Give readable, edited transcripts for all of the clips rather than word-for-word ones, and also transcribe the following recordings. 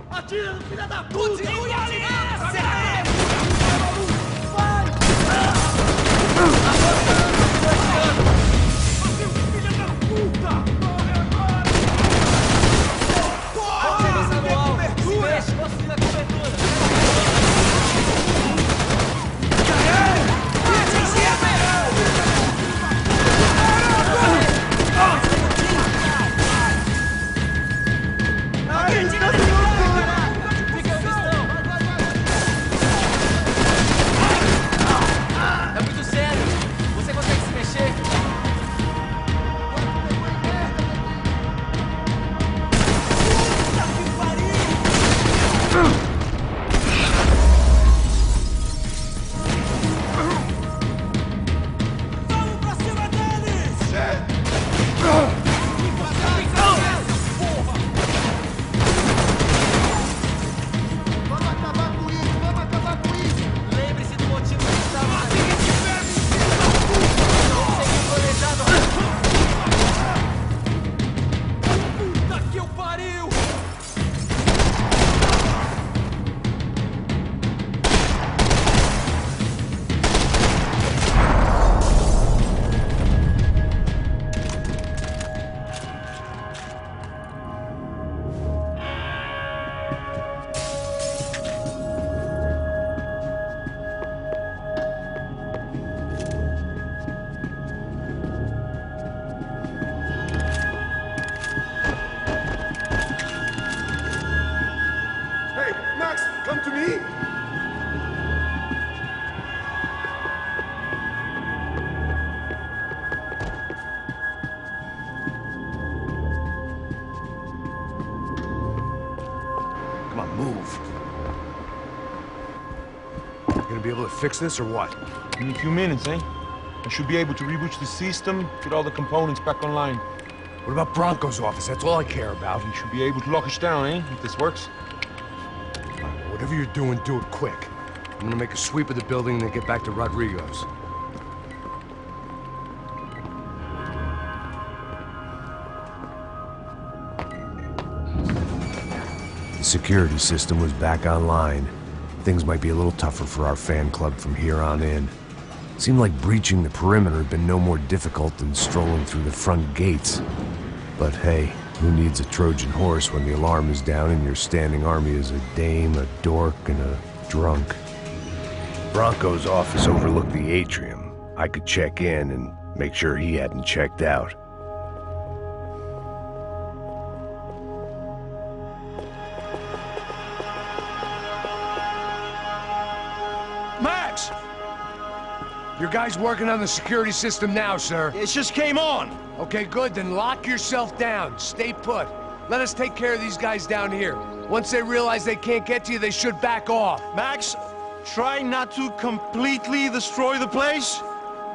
Atira no filho da puta! Continue a aliança! Come to me! Come on, move. You gonna be able to fix this or what? In a few minutes, eh? I should be able to reboot the system, get all the components back online. What about Bronco's office? That's all I care about. You should be able to lock us down, eh? If this works. Whatever you're doing, do it quick. I'm gonna make a sweep of the building and then get back to Rodrigo's. The security system was back online. Things might be a little tougher for our fan club from here on in. It seemed like breaching the perimeter had been no more difficult than strolling through the front gates. But hey, who needs a Trojan horse when the alarm is down and your standing army is a dame, a dork, and a drunk? Bronco's office overlooked the atrium. I could check in and make sure he hadn't checked out. Max! Your guy's working on the security system now, sir. It just came on! Okay, good, then lock yourself down. Stay put. Let us take care of these guys down here. Once they realize they can't get to you, they should back off. Max, try not to completely destroy the place.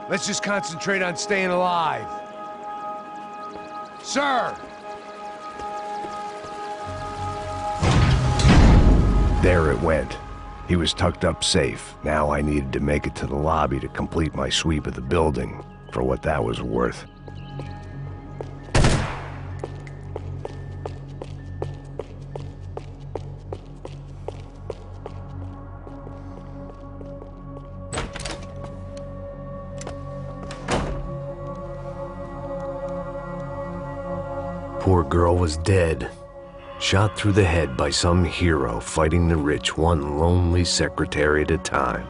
Let's just concentrate on staying alive. Sir! There it went. He was tucked up safe. Now I needed to make it to the lobby to complete my sweep of the building, for what that was worth. Poor girl was dead. Shot through the head by some hero fighting the rich one lonely secretary at a time.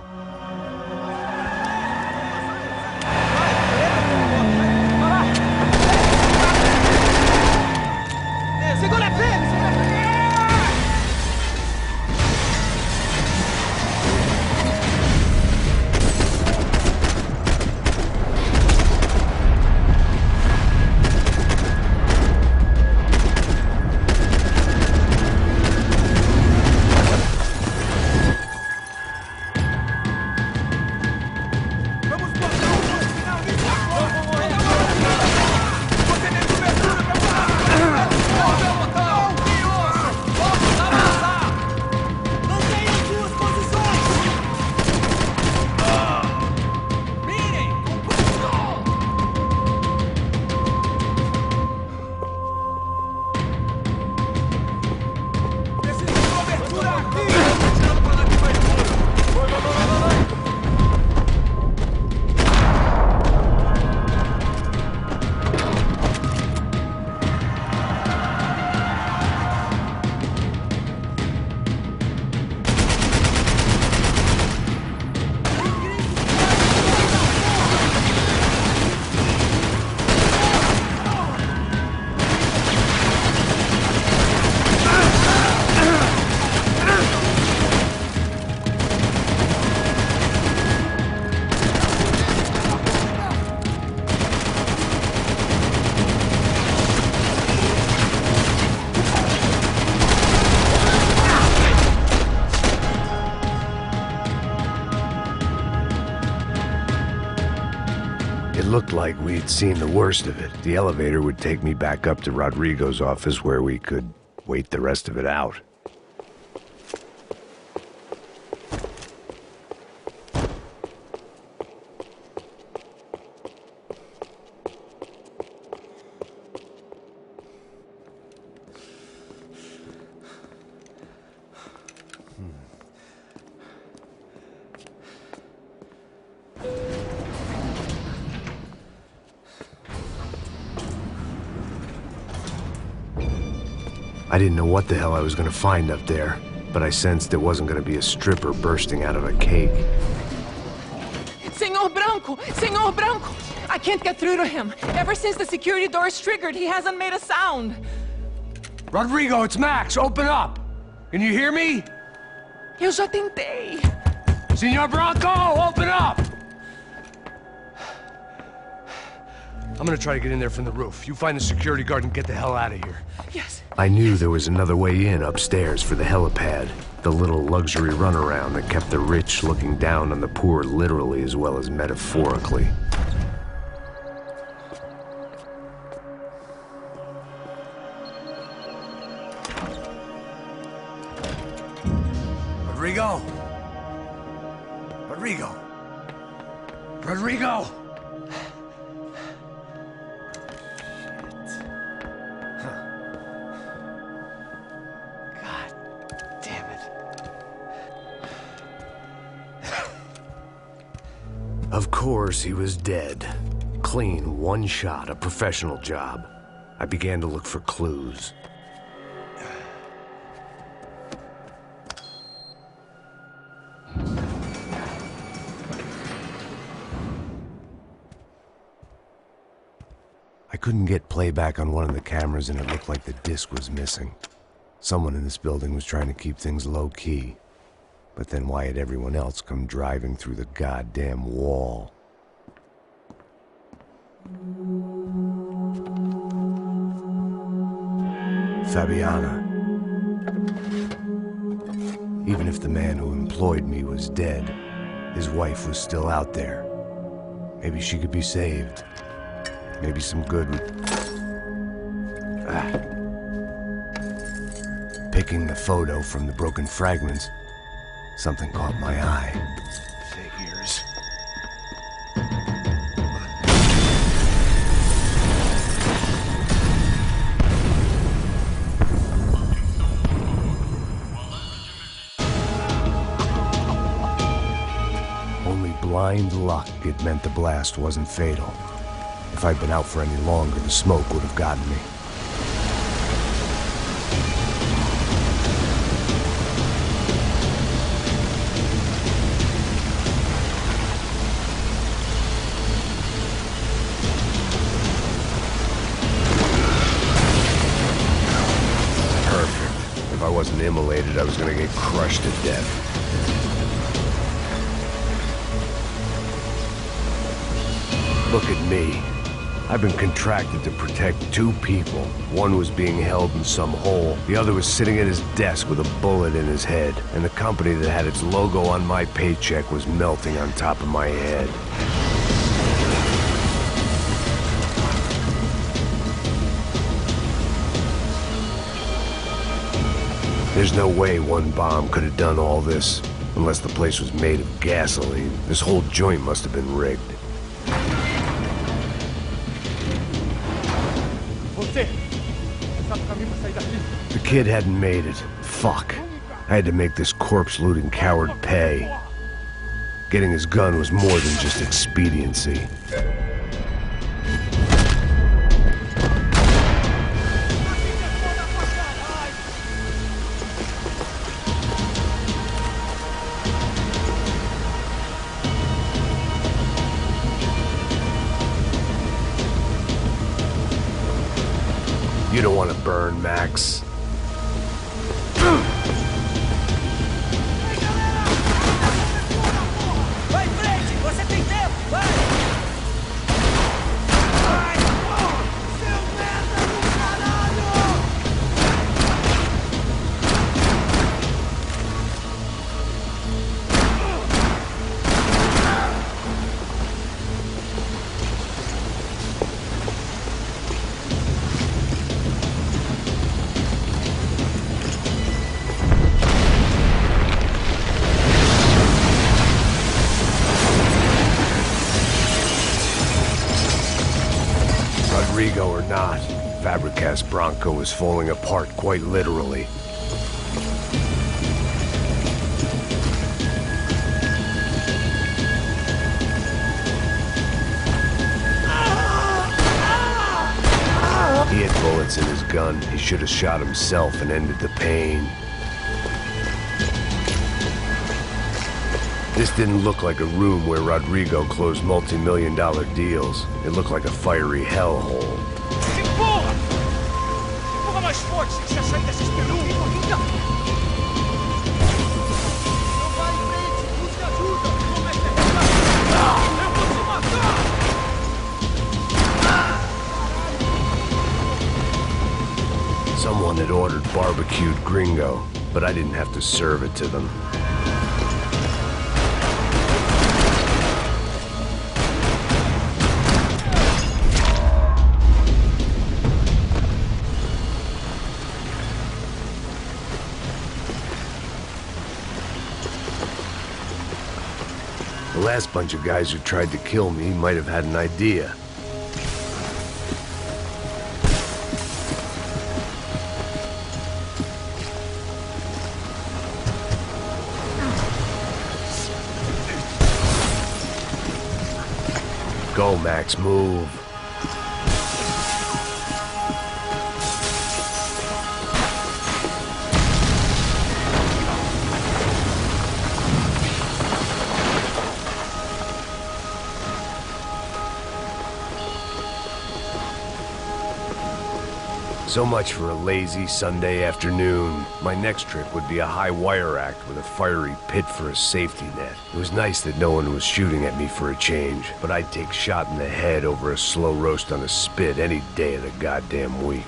looked like we'd seen the worst of it. The elevator would take me back up to Rodrigo's office where we could wait the rest of it out. I didn't know what the hell I was gonna find up there, but I sensed it wasn't gonna be a stripper bursting out of a cake. Senor Branco! Senor Branco! I can't get through to him. Ever since the security door is triggered, he hasn't made a sound. Rodrigo, it's Max! Open up! Can you hear me? Eu já tentei. Senor Branco, open up! I'm gonna try to get in there from the roof. You find the security guard and get the hell out of here. Yes. I knew there was another way in upstairs for the helipad. The little luxury runaround that kept the rich looking down on the poor literally as well as metaphorically. Rodrigo! Rodrigo! Rodrigo! Of course, he was dead. Clean, one shot, a professional job. I began to look for clues. I couldn't get playback on one of the cameras and it looked like the disc was missing. Someone in this building was trying to keep things low-key. But then why had everyone else come driving through the goddamn wall? Fabiana. Even if the man who employed me was dead, his wife was still out there. Maybe she could be saved. Maybe some good would... Picking the photo from the broken fragments, something caught my eye. Figures. Only blind luck it meant the blast wasn't fatal. If I'd been out for any longer, the smoke would have gotten me. If I wasn't immolated, I was gonna get crushed to death. Look at me. I've been contracted to protect two people. One was being held in some hole. The other was sitting at his desk with a bullet in his head. And the company that had its logo on my paycheck was melting on top of my head. There's no way one bomb could have done all this. Unless the place was made of gasoline. This whole joint must have been rigged. The kid hadn't made it. Fuck. I had to make this corpse-looting coward pay. Getting his gun was more than just expediency. You don't want to burn, Max. Vai em frente! Você tem tempo! Vai! Vai! Seu merda do caralho! Fabricast Bronco was falling apart quite literally. He had bullets in his gun. He should have shot himself and ended the pain. This didn't look like a room where Rodrigo closed multi-million-dollar deals. It looked like a fiery hellhole. Empurra! Empurra mais forte se quiser sair dessa espelunca. Não vai em frente, busca ajuda. Como é que é? Eu vou te matar! Someone had ordered barbecued gringo, but I didn't have to serve it to them. The last bunch of guys who tried to kill me might have had an idea. Go, Max, move. So much for a lazy Sunday afternoon. My next trick would be a high wire act with a fiery pit for a safety net. It was nice that no one was shooting at me for a change, but I'd take shot in the head over a slow roast on a spit any day of the goddamn week.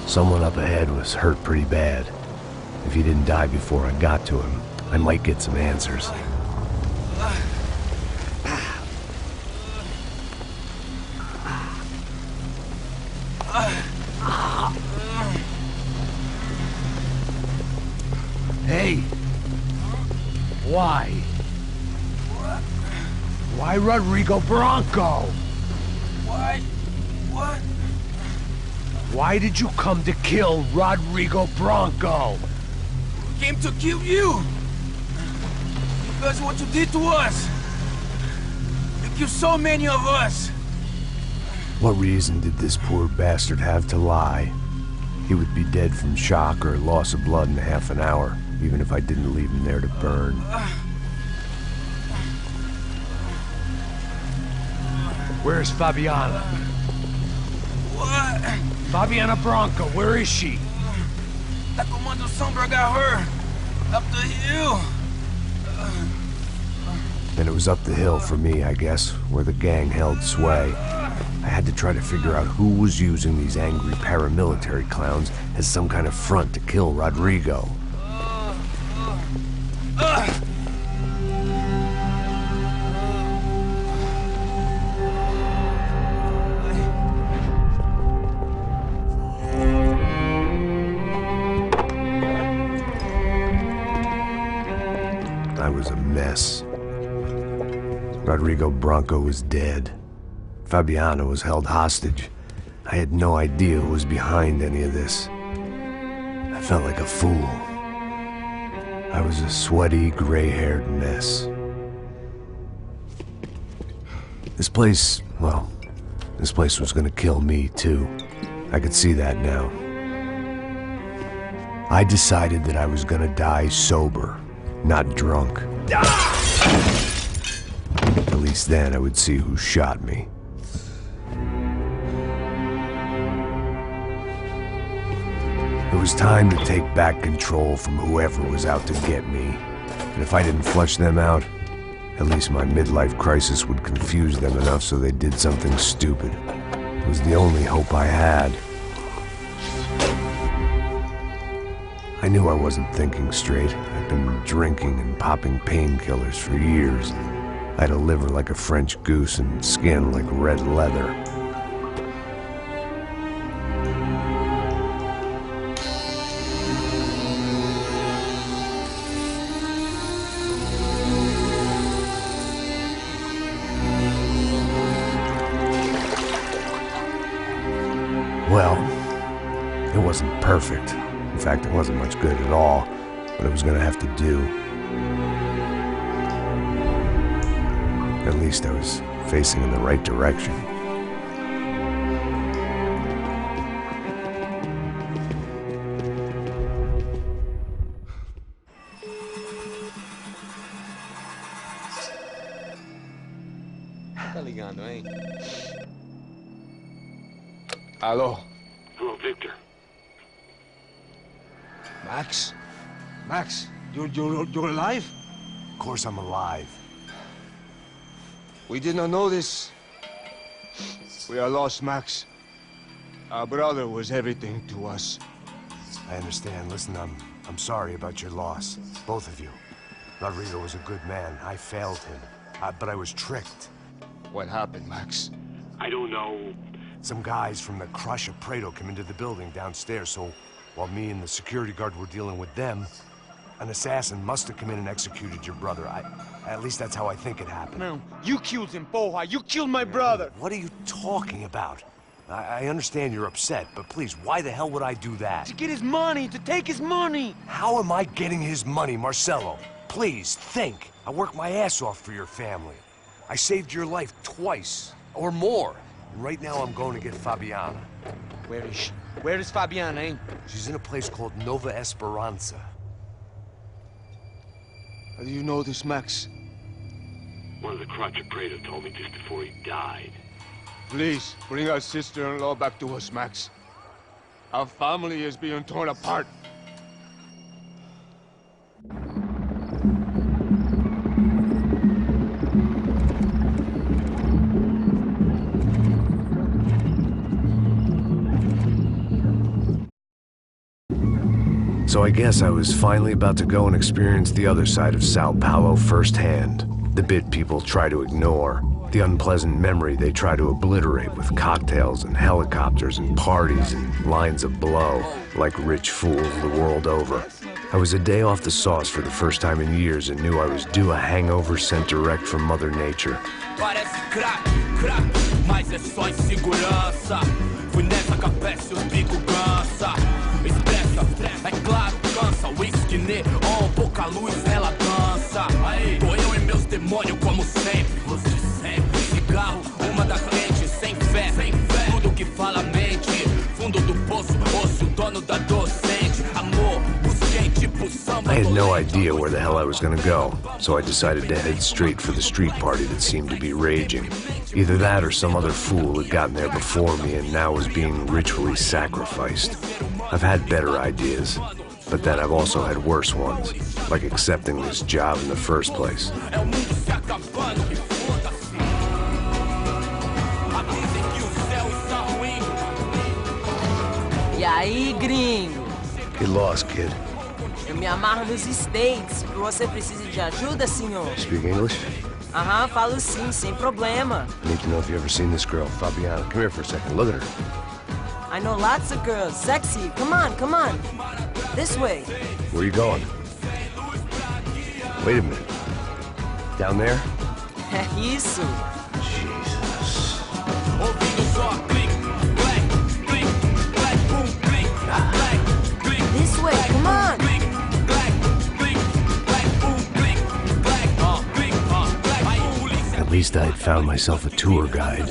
Someone up ahead was hurt pretty bad. If he didn't die before I got to him, I might get some answers. Hey! Why? Why Rodrigo Bronco? Why? What? Why did you come to kill Rodrigo Bronco? We came to kill you! Because of what you did to us! You killed so many of us! What reason did this poor bastard have to lie? He would be dead from shock or loss of blood in half an hour, even if I didn't leave him there to burn. Where's Fabiana? What? Fabiana Bronco, where is she? That Comando Sombra got her! Up the hill! And it was up the hill for me, I guess, where the gang held sway. I had to try to figure out who was using these angry paramilitary clowns as some kind of front to kill Rodrigo. I was a mess. Rodrigo Bronco was dead. Fabiana was held hostage. I had no idea who was behind any of this. I felt like a fool. I was a sweaty, gray-haired mess. This place, well, this place was gonna kill me too. I could see that now. I decided that I was gonna die sober, not drunk. At least then I would see who shot me. It was time to take back control from whoever was out to get me. And if I didn't flush them out, at least my midlife crisis would confuse them enough so they did something stupid. It was the only hope I had. I knew I wasn't thinking straight. I'd been drinking and popping painkillers for years. I had a liver like a French goose and skin like red leather. Well, it wasn't perfect. In fact, it wasn't much good at all, but it was gonna have to do. At least I was facing in the right direction. Tá ligando, hein? Alô? Hello, Victor. Max? Max, you're alive? Of course I'm alive. We did not know this. We are lost, Max. Our brother was everything to us. I understand. Listen, I'm sorry about your loss. Both of you. Rodrigo was a good man. I failed him. But I was tricked. What happened, Max? I don't know. Some guys from the Crush of Prado came into the building downstairs, so while me and the security guard were dealing with them, an assassin must have come in and executed your brother. At least that's how I think it happened. No, you killed him, Poha. You killed my brother. What are you talking about? I understand you're upset, but please, why the hell would I do that? To get his money, to take his money. How am I getting his money, Marcelo? Please, think. I worked my ass off for your family. I saved your life twice, or more. And right now I'm going to get Fabiana. Where is she? Where is Fabiana, eh? She's in a place called Nova Esperanza. How do you know this, Max? One of the Crotch of Prado told me just before he died. Please, bring our sister-in-law back to us, Max. Our family is being torn apart. So I guess I was finally about to go and experience the other side of Sao Paulo firsthand. The bit people try to ignore. The unpleasant memory they try to obliterate with cocktails and helicopters and parties and lines of blow, like rich fools the world over. I was a day off the sauce for the first time in years and knew I was due a hangover sent direct from Mother Nature. Parece crack, crack, mas é só insegurança. Fui nessa capeste, os bico cansa. Expressa, é claro, cansa. Whisky neon, pouca luz, ela dança. Tô eu e meus demônios como sempre. Você sempre. Cigarro, uma da frente, sem fé. Tudo que fala mente. Fundo do poço, osso, dono da docente. Amor, busquei tipo samba. I had no idea where the hell I was gonna go, so I decided to head straight for the street party that seemed to be raging. Either that or some other fool had gotten there before me and now was being ritually sacrificed. I've had better ideas, but then I've also had worse ones, like accepting this job in the first place. E aí, gringo? Get lost, kid. Eu me amarro nos States. Você precisa de ajuda, senhor? Speak English? Aham, falo sim, sem problema. I need to know if you've ever seen this girl, Fabiana. Come here for a second. Look at her. I know lots of girls. Sexy. Come on, come on. This way. Where are you going? Wait a minute. Down there? É isso. Jesus. This way, come on. At least I'd found myself a tour guide.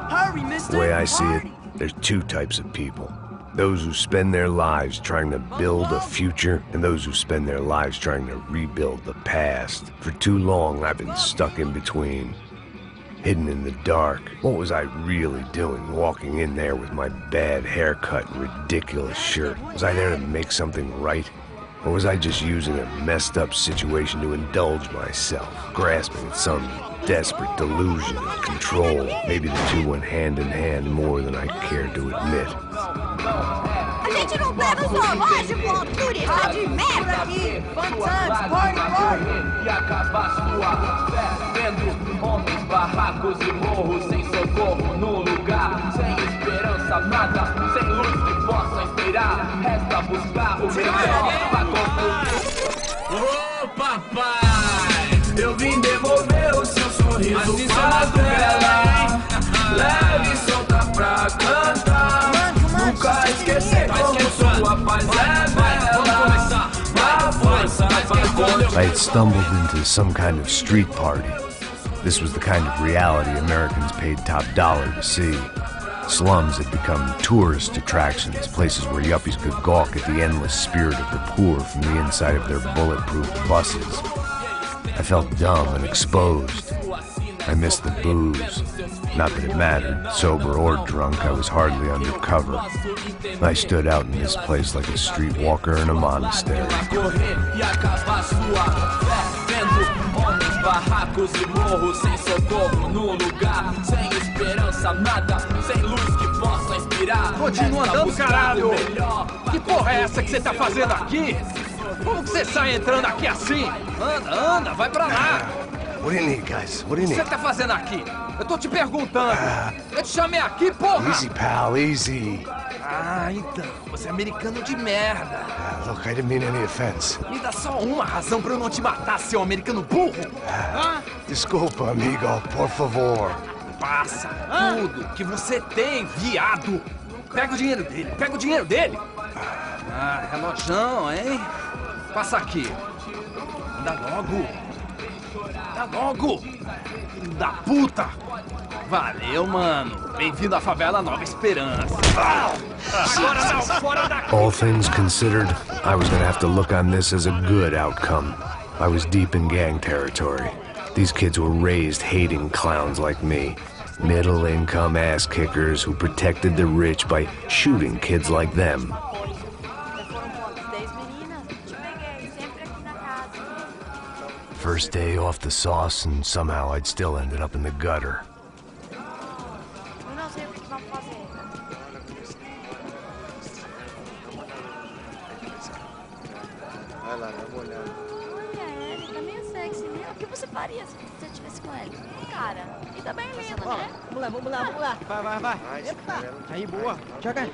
Hurry, mister. The way I see it, there's two types of people. Those who spend their lives trying to build a future, and those who spend their lives trying to rebuild the past. For too long, I've been stuck in between. Hidden in the dark. What was I really doing walking in there with my bad haircut and ridiculous shirt? Was I there to make something right? Or was I just using a messed up situation to indulge myself, grasping at some desperate delusion of control? Maybe the two went hand in hand more than I cared to admit. A gente não pega o zoológico, altura, está de merda aqui! Fun times, party, party! E acabar sua fé, vendo homens, barracos e morros, sem socorro no lugar, sem esperança, nada, sem luz que possa inspirar, resta buscar o melhor pra concluir. Ô papai, eu vim devolver o seu sorriso para a vela, leve e solta pra cantar, nunca esquecer como sua paz é bela. I had stumbled into some kind of street party. This was the kind of reality Americans paid top dollar to see. Slums had become tourist attractions, places where yuppies could gawk at the endless spirit of the poor from the inside of their bulletproof buses. I felt dumb and exposed. I missed the booze. Not that it mattered, sober or drunk, I was hardly under cover. I stood out in this place like a streetwalker in a monastery. Barracos e morros, sem socorro no lugar, sem esperança, nada, sem luz que possa inspirar. Continua andando, caralho! Que porra é essa que você tá fazendo aqui? Como que você sai entrando aqui assim? Anda, anda, vai pra lá! What do you need, guys? What do you O que need? você tá fazendo aqui? Eu tô te perguntando. Eu te chamei aqui, porra! Easy, pal, easy. Ah, então, você é americano de merda. Look, I didn't mean any offense. Me dá só uma razão pra eu não te matar, seu americano burro. Desculpa, amigo, por favor. Passa tudo que você tem, viado. Pega o dinheiro dele, pega o dinheiro dele. Ah, relojão, hein? Passa aqui. Dá logo. Dá logo. Filho da puta. Valeu, mano. Bem-vindo à favela Nova Esperança. Agora não, fora daqui. All things considered, I was gonna have to look on this as a good outcome. I was deep in gang territory. These kids were raised hating clowns like me. Middle-income ass-kickers who protected the rich by shooting kids like them. First day off the sauce, and somehow I'd still ended up in the gutter. Vamos lá. Vai. Epa. Aí, boa. Joga aí.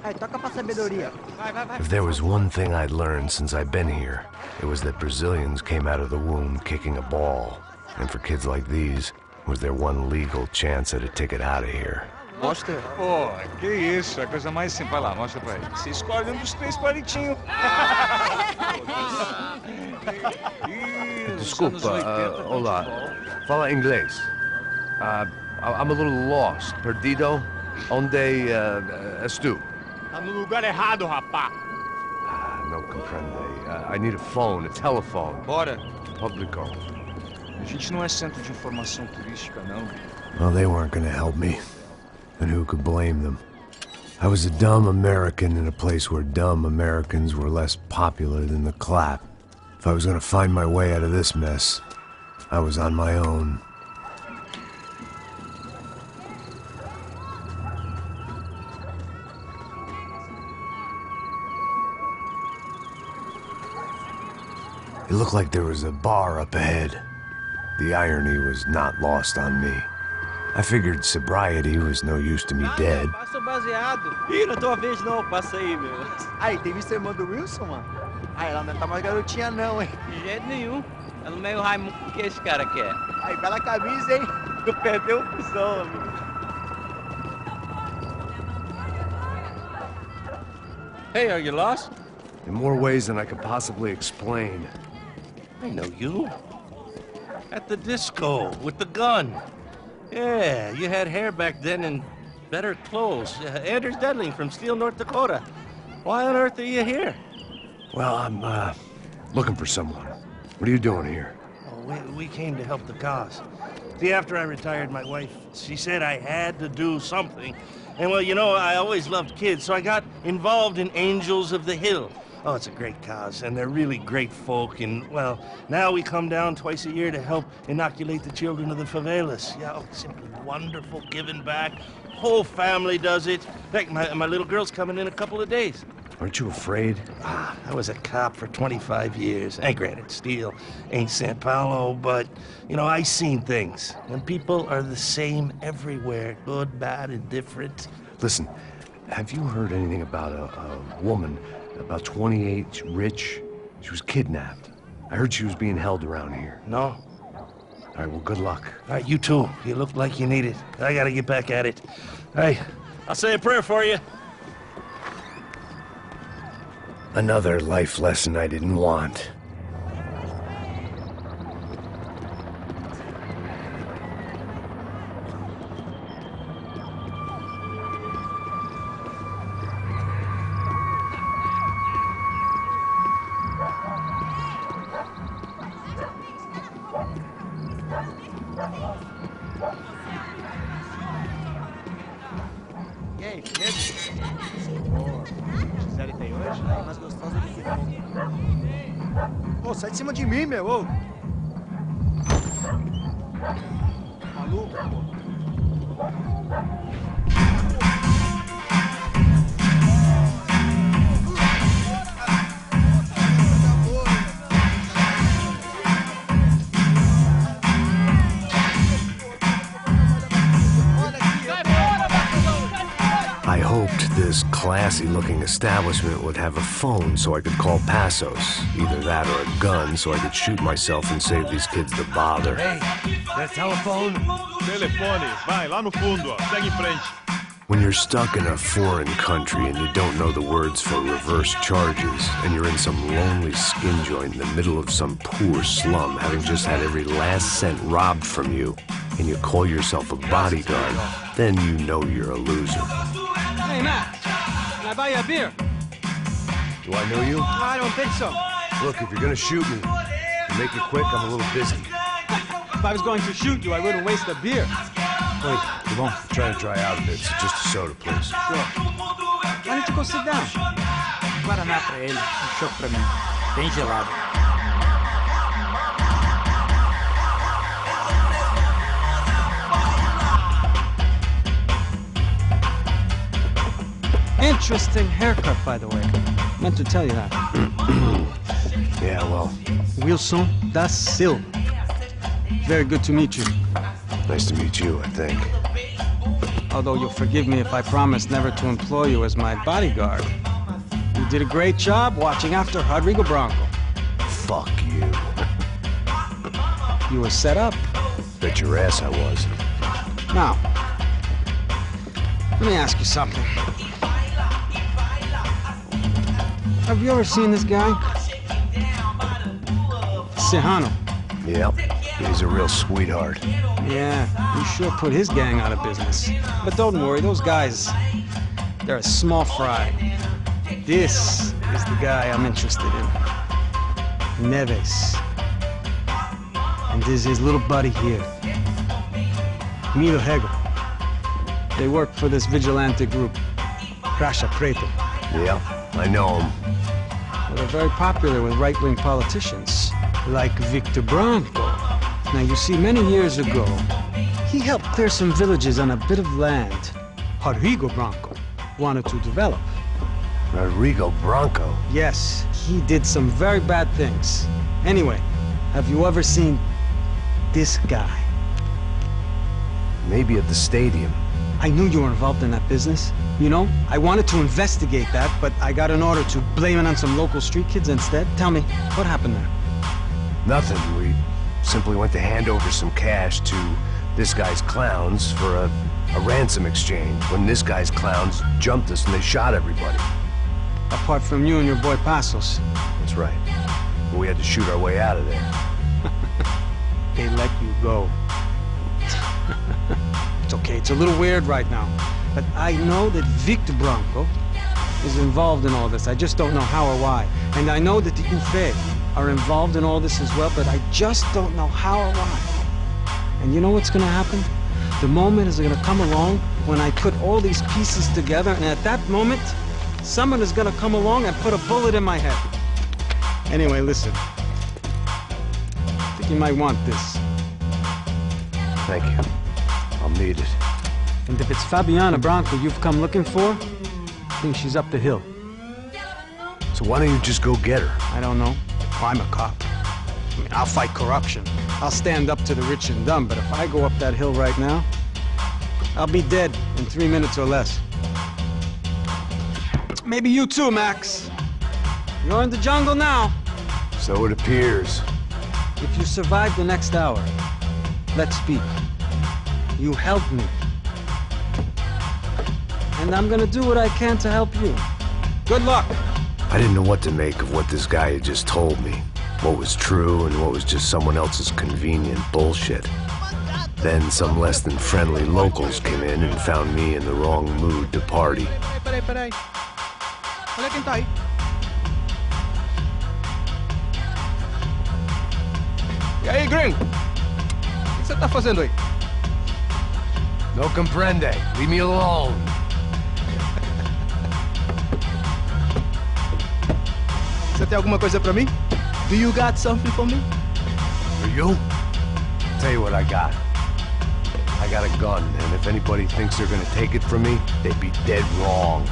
Aí, toca pra sabedoria. Vai. If there was one thing I'd learned since I've been here, it was that Brazilians came out of the womb kicking a ball. And for kids like these, was their one legal chance at a ticket out of here. Mostra. Pô, que isso, é a coisa mais simples. Vai lá, mostra pra ele. Você escolhe um dos 3 palitinhos. Desculpa, olá. Fala inglês. I'm a little lost. Perdido? Onde estou? Tá no lugar errado, rapá. Não compreende. I need a phone, a telephone. Bora. Publico. A gente não é centro de informação turística, não. Well, they weren't gonna help me. And who could blame them? I was a dumb American in a place where dumb Americans were less popular than the clap. If I was gonna find my way out of this mess, I was on my own. It looked like there was a bar up ahead. The irony was not lost on me. I figured sobriety was no use to me dead. Passa o baseado. Ih, não é tua vez não, passa aí, meu. Aí, tem visto a irmã do Wilson, mano? Aí, ela não tá mais garotinha não, hein? De jeito nenhum. Ela não é o Raimundo que esse cara quer. Aí, bela camisa, hein? Tu perdeu o fusão, amigo. Hey, are you lost? In more ways than I could possibly explain. I know you. At the disco, with the gun. Yeah, you had hair back then and better clothes. Anders Dedling from Steele, North Dakota. Why on earth are you here? Well, I'm, looking for someone. What are you doing here? Oh, we came to help the cause. See, after I retired, my wife, she said I had to do something. And well, you know, I always loved kids, so I got involved in Angels of the Hill. Oh, it's a great cause, and they're really great folk, and, well, now we come down twice a year to help inoculate the children of the favelas. Yeah, oh, it's simply wonderful, giving back. Whole family does it. In fact, my little girl's coming in a couple of days. Aren't you afraid? I was a cop for 25 years. And granted, Steel ain't San Paulo, but, you know, I seen things. And people are the same everywhere, good, bad, indifferent. Listen, have you heard anything about a woman, about 28, rich? She was kidnapped. I heard she was being held around here. No. All right, well, good luck. All right, you too. You look like you need it. I gotta get back at it. Hey, I'll say a prayer for you. Another life lesson I didn't want. E aí, beleza? Gisele tem hoje? Aí, mais gostosa do que Ô, sai de cima de mim, meu! Ô. Maluco, pô. I hoped this classy-looking establishment would have a phone so I could call Passos. Either that or a gun so I could shoot myself and save these kids the bother. Hey, that telephone? Telefone, vai, lá no fundo, ó. Segue em frente. When you're stuck in a foreign country and you don't know the words for reverse charges, and you're in some lonely skin joint in the middle of some poor slum, having just had every last cent robbed from you, and you call yourself a bodyguard, then you know you're a loser. Hey, Matt, can I buy you a beer? Do I know you? I don't think so. Look, if you're gonna shoot me, to make it quick, I'm a little busy. If I was going to shoot you, I wouldn't waste a beer. Wait, come on. I'm trying to dry out a bit, so just a soda, please. Sure. Why don't you go sit down? Guaraná pra ele, choco pra mim. Bem gelado. Interesting haircut, by the way. Meant to tell you that. Yeah, well. Wilson da Silva. Very good to meet you. Nice to meet you, I think. Although you'll forgive me if I promise never to employ you as my bodyguard. You did a great job watching after Rodrigo Branco. Fuck you. You were set up. Bet your ass I was. Now, let me ask you something. Have you ever seen this guy? Serrano. Yep. He's a real sweetheart. Yeah, you sure put his gang out of business. But don't worry, those guys, they're a small fry. This is the guy I'm interested in. Neves. And this is his little buddy here. Milo Hegel. They work for this vigilante group, Crasha Preto. Yep, I know him. Well, they're very popular with right-wing politicians, like Victor Branco. Now, you see, many years ago, he helped clear some villages on a bit of land Rodrigo Branco wanted to develop. Rodrigo Branco? Yes, he did some very bad things. Anyway, have you ever seen this guy? Maybe at the stadium. I knew you were involved in that business. You know, I wanted to investigate that, but I got an order to blame it on some local street kids instead. Tell me, what happened there? Nothing. We simply went to hand over some cash to this guy's clowns for a ransom exchange when this guy's clowns jumped us and they shot everybody. Apart from you and your boy Passos. That's right. But we had to shoot our way out of there. They let you go. It's okay, it's a little weird right now. But I know that Victor Branco is involved in all this. I just don't know how or why. And I know that the UFE are involved in all this as well, but I just don't know how or why. And you know what's gonna happen? The moment is gonna come along when I put all these pieces together, and at that moment, someone is gonna come along and put a bullet in my head. Anyway, listen. I think you might want this. Thank you. I'll need it. And if it's Fabiana Branco you've come looking for, I think she's up the hill. So why don't you just go get her? I don't know. I'm a cop. I mean, I'll fight corruption. I'll stand up to the rich and dumb, but if I go up that hill right now, I'll be dead in 3 minutes or less. Maybe you too, Max. You're in the jungle now. So it appears. If you survive the next hour, let's speak. You help me. And I'm gonna do what I can to help you. Good luck. I didn't know what to make of what this guy had just told me. What was true and what was just someone else's convenient bullshit. Then some less than friendly locals came in and found me in the wrong mood to party. Peraí. Olha quem tá aí. E aí, gringo? O que você tá fazendo aí? No comprende. Leave me alone. Você tem alguma coisa pra mim? Do you got something for me? For you? Tell you what I got. I got a gun, and if anybody thinks they're gonna take it from me, they'd be dead wrong.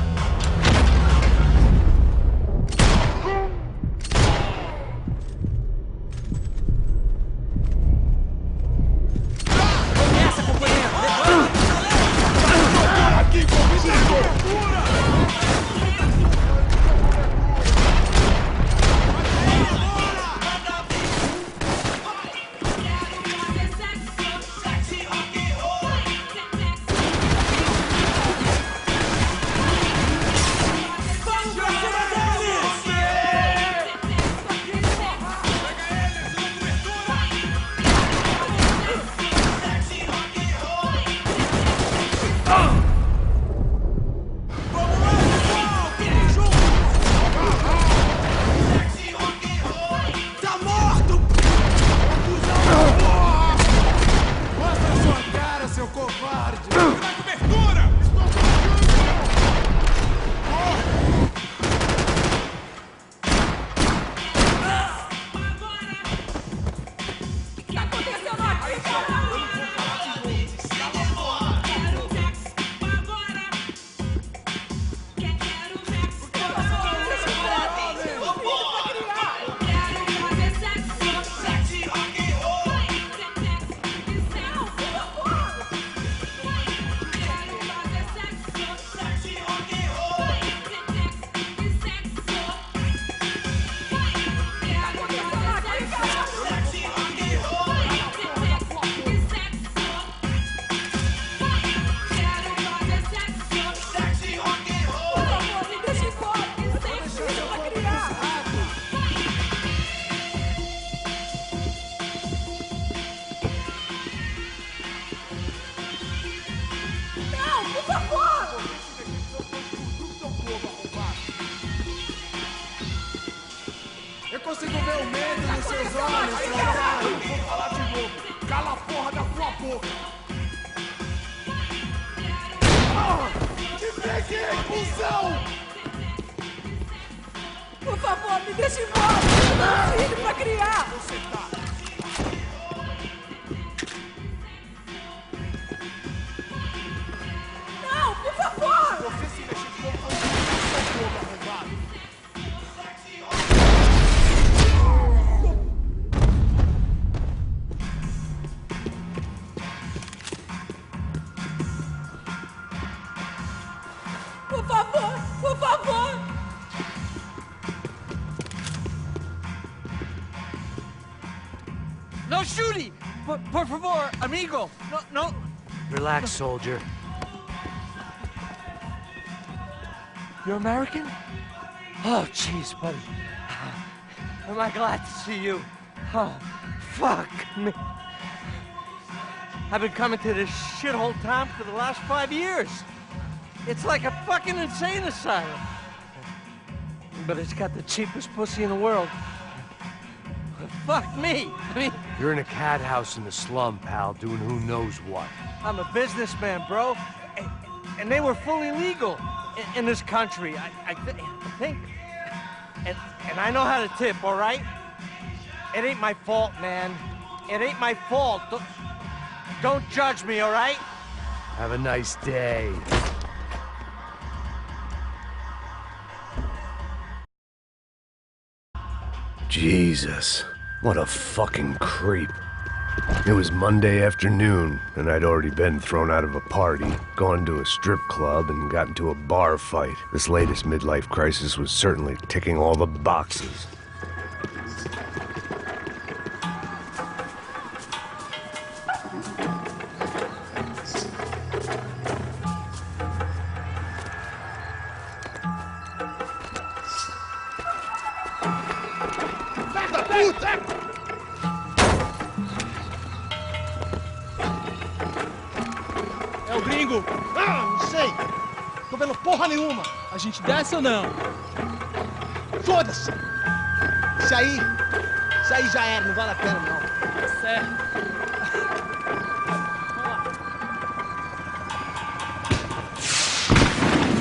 Eu consigo ver o medo nos seus olhos, seu otário. Vou falar de novo. Cala a porra da tua boca. Te peguei, cuzão! Por favor, me deixe embora! Eu tenho um filho pra criar! Você tá. Não, por favor! Você se mexe de novo, seu bobo arrombado. Por favor, por favor! No shooting! Por favor, amigo! No. Relax, soldier. You're American? Oh, jeez, buddy. Am I glad to see you? Oh, fuck me. I've been coming to this shithole town for the last 5 years. It's like a fucking insane asylum. But it's got the cheapest pussy in the world. Fuck me. I mean, You're in a cat house in the slum, pal, doing who knows what. I'm a businessman, bro. And they were fully legal. in this country. I think, and I know how to tip, all right? It ain't my fault, man. It ain't my fault. Don't judge me, all right? Have a nice day. Jesus, what a fucking creep. It was Monday afternoon, and I'd already been thrown out of a party, gone to a strip club, and got into a bar fight. This latest midlife crisis was certainly ticking all the boxes. É o gringo! Ah, não sei! Tô vendo porra nenhuma! A gente desce ou não? Foda-se! Isso aí já era, não vale a pena não. Tá certo.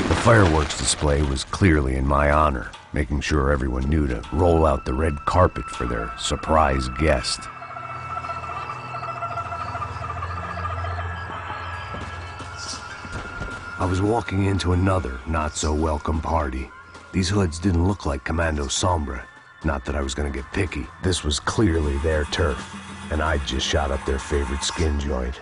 The fireworks display was clearly in my honor, making sure everyone knew to roll out the red carpet for their surprise guest. I was walking into another not-so-welcome party. These hoods didn't look like Commando Sombra. Not that I was gonna get picky. This was clearly their turf, and I'd just shot up their favorite skin joint.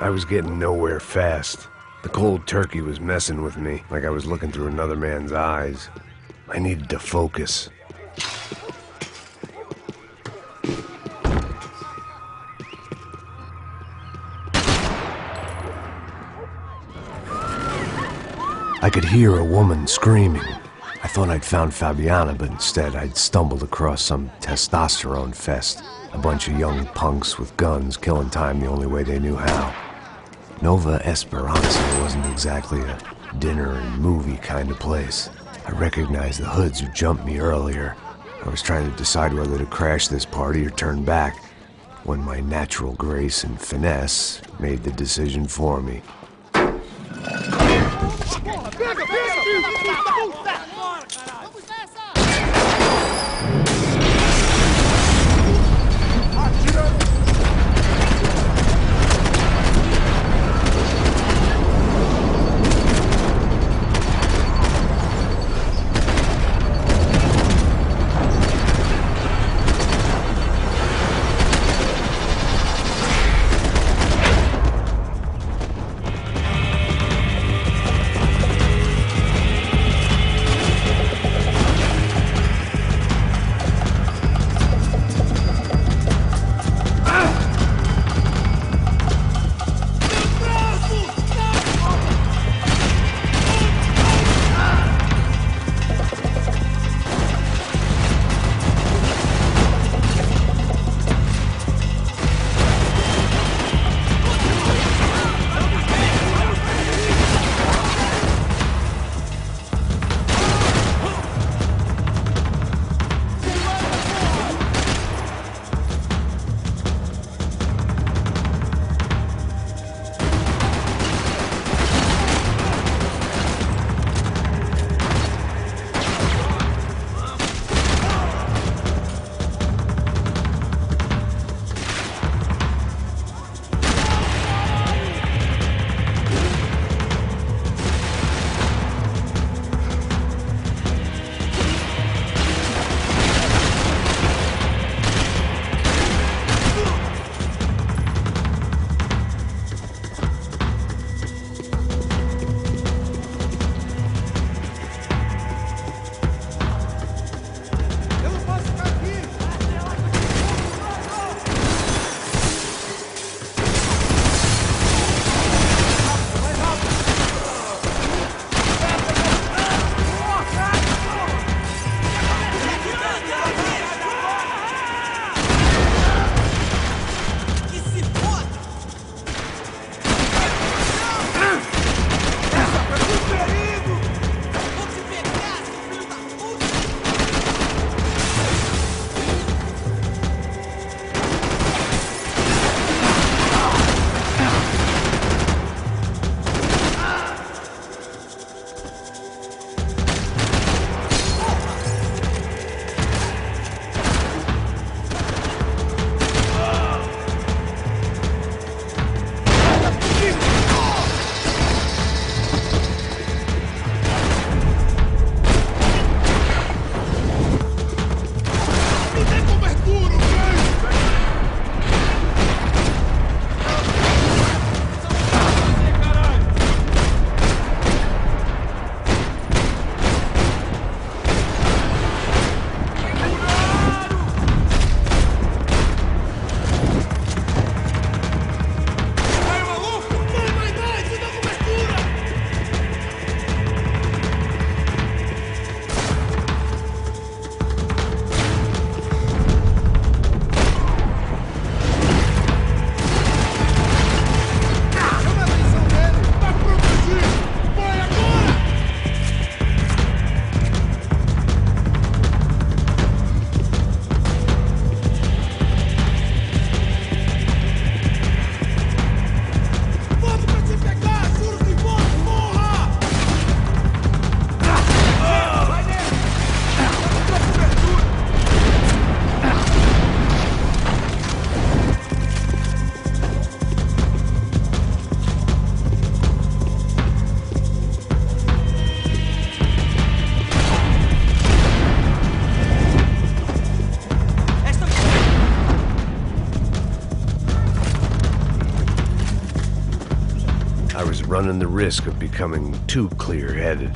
I was getting nowhere fast. The cold turkey was messing with me, like I was looking through another man's eyes. I needed to focus. I could hear a woman screaming. I thought I'd found Fabiana, but instead I'd stumbled across some testosterone fest. A bunch of young punks with guns killing time the only way they knew how. Nova Esperanza wasn't exactly a dinner and movie kind of place. I recognized the hoods who jumped me earlier. I was trying to decide whether to crash this party or turn back, when my natural grace and finesse made the decision for me. running the risk of becoming too clear-headed.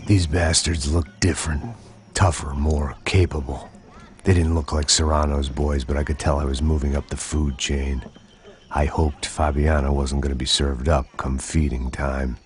These bastards looked different, tougher, more capable. They didn't look like Serrano's boys, but I could tell I was moving up the food chain. I hoped Fabiana wasn't going to be served up come feeding time.